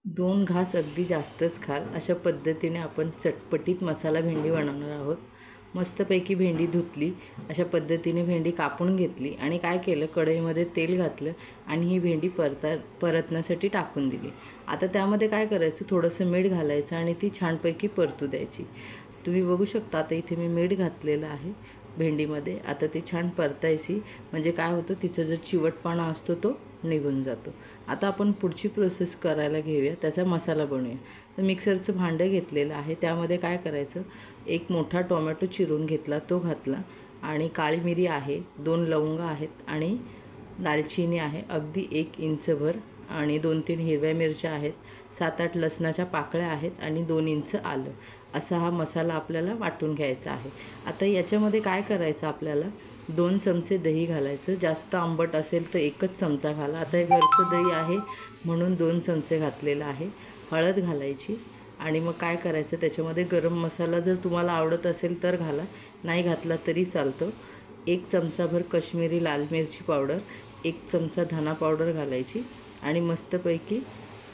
2 घास अगदी जास्तच खाल अशा पद्धतीने आपण चटपटीत मसाला भेंडी बनवणार आहोत। मस्तपैकी भेंडी धुतली, अशा पद्धतीने भेंडी कापून घेतली आणि काय केलं, कढईमध्ये तेल घातलं आणि ही भेंडी परतण्यासाठी टाकून दिली। आता त्यामध्ये काय करायचं, थोडंसं मीठ घालायचं आणि ती छानपैकी परतू द्यायची। तुम्ही बघू शकता आता इथे मी मीठ घातलेलं आहे भेंडीमध्ये। आता ती छान परतायची, म्हणजे काय होतं, तिचा जो चिवटपणा असतो तो निघून जातो। आता आपण पुढची प्रोसेस करायला घेऊया, त्याचा मसाला बनवूया। तर मिक्सरचं भांडं घेतलेलं आहे, त्यामध्ये काय करायचं, एक मोठा टोमॅटो चिरून घेतला, तो घातला आणि काळी मिरी आहे, 2 लवंग आहेत आणि दालचिनी आहे अगदी 1 इंचभर आणि 2-3 हिरव्या मिरच्या आहेत, 7-8 लसणाच्या पाकळ्या आहेत आणि 2 इंच आलं। असा हा मसाला आपल्याला वाटून घ्यायचा आहे। आता याच्यामध्ये काय करायचं, आपल्याला 2 चमचे दही घालायचं। जास्त आंबट असेल तर 1च चमचा घाला। आता हे घरचं दही आहे म्हणून 2 चमचे घातलेलं आहे। हळद घालायची आणि मग काय करायचं, त्याच्यामध्ये गरम मसाला जर तुम्हाला आवडत असेल तर घाला, नाही घातला तरी चालतो। 1 चमचाभर काश्मीरी लाल मिरची पावडर, 1 चमचा धना पावडर घालायची आणि मस्तपैकी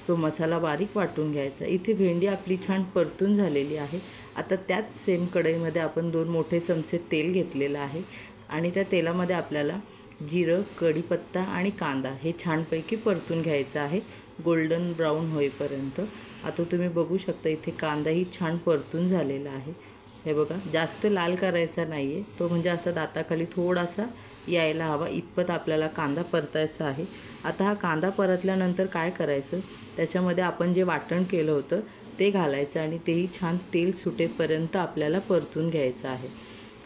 तो मसाला बारीक वाटून घ्यायचा। इथे भेंडी आपली छान परतून झालेली आहे। आता त्याच सेम कढईमध्ये आपण 2 मोठे चमचे तेल घेतलेलं आहे आणि त्या तेलामध्ये आपल्याला जिरं, कढीपत्ता आणि कांदा हे छानपैकी परतून घ्यायचं आहे, गोल्डन ब्राऊन होईपर्यंत। आता तुम्ही बघू शकता इथे कांदाही छान परतून झालेला आहे। हे बघा, जास्त लाल करायचा नाही आहे, तो म्हणजे असा दाताखाली थोडासा यायला हवा इतपत आपल्याला कांदा परतायचा आहे। आता हा कांदा परतल्यानंतर काय करायचं, त्याच्यामध्ये आपण जे वाटण केलं होतं ते घालायचं आणि तेही छान तेल सुटेपर्यंत आपल्याला परतून घ्यायचं आहे।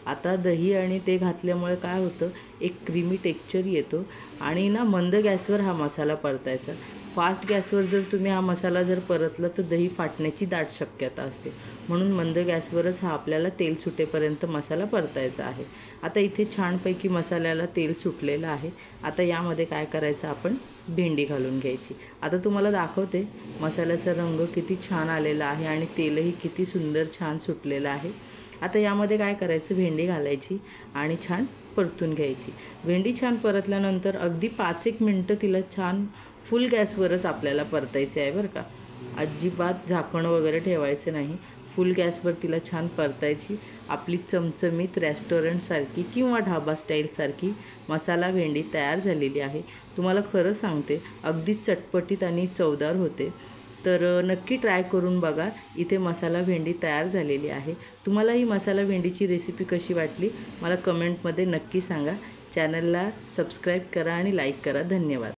आता दही आणि ते घातल्यामुळे काय होतं, एक क्रीमी टेक्स्चर येतो आणि ना मंद गॅसवर हा मसाला परतायचा। फास्ट गॅसवर जर तुम्ही हा मसाला जर परतला तर दही फाटण्याची दाट शक्यता असते, म्हणून मंद गॅसवरच हा आपल्याला तेल सुटेपर्यंत मसाला परतायचा आहे। आता इथे छानपैकी मसाल्याला तेल सुटलेलं आहे। आता यामध्ये काय करायचं, आपण भेंडी घालून घ्यायची। आता तुम्हाला दाखवते मसाल्याचा रंग किती छान आलेला आहे आणि तेलही किती सुंदर छान सुटलेलं आहे। आता यामध्ये काय करायचं, भेंडी घालायची आणि छान परतून घ्यायची। भेंडी छान परतल्यानंतर अगदी 5-1 मिनटं तिला छान फुल गॅसवरच आपल्याला परतायचे आहे बरं का, अजिबात झाकण वगैरे ठेवायचं नाही। फुल गॅसवर तिला छान परतायची। आपली चमचमीत रेस्टॉरंटसारखी किंवा ढाबा स्टाईलसारखी मसाला भेंडी तयार झालेली आहे। तुम्हाला खरं सांगते, अगदी चटपटीत आणि चवदार होते, तर नक्की ट्राय करून बघा। इथे मसाला भेंडी तयार झालेली आहे। तुम्हाला ही मसाला भेंडीची रेसिपी कशी वाटली मला कमेंटमध्ये नक्की सांगा। चॅनलला सबस्क्राईब करा आणि लाईक करा। धन्यवाद।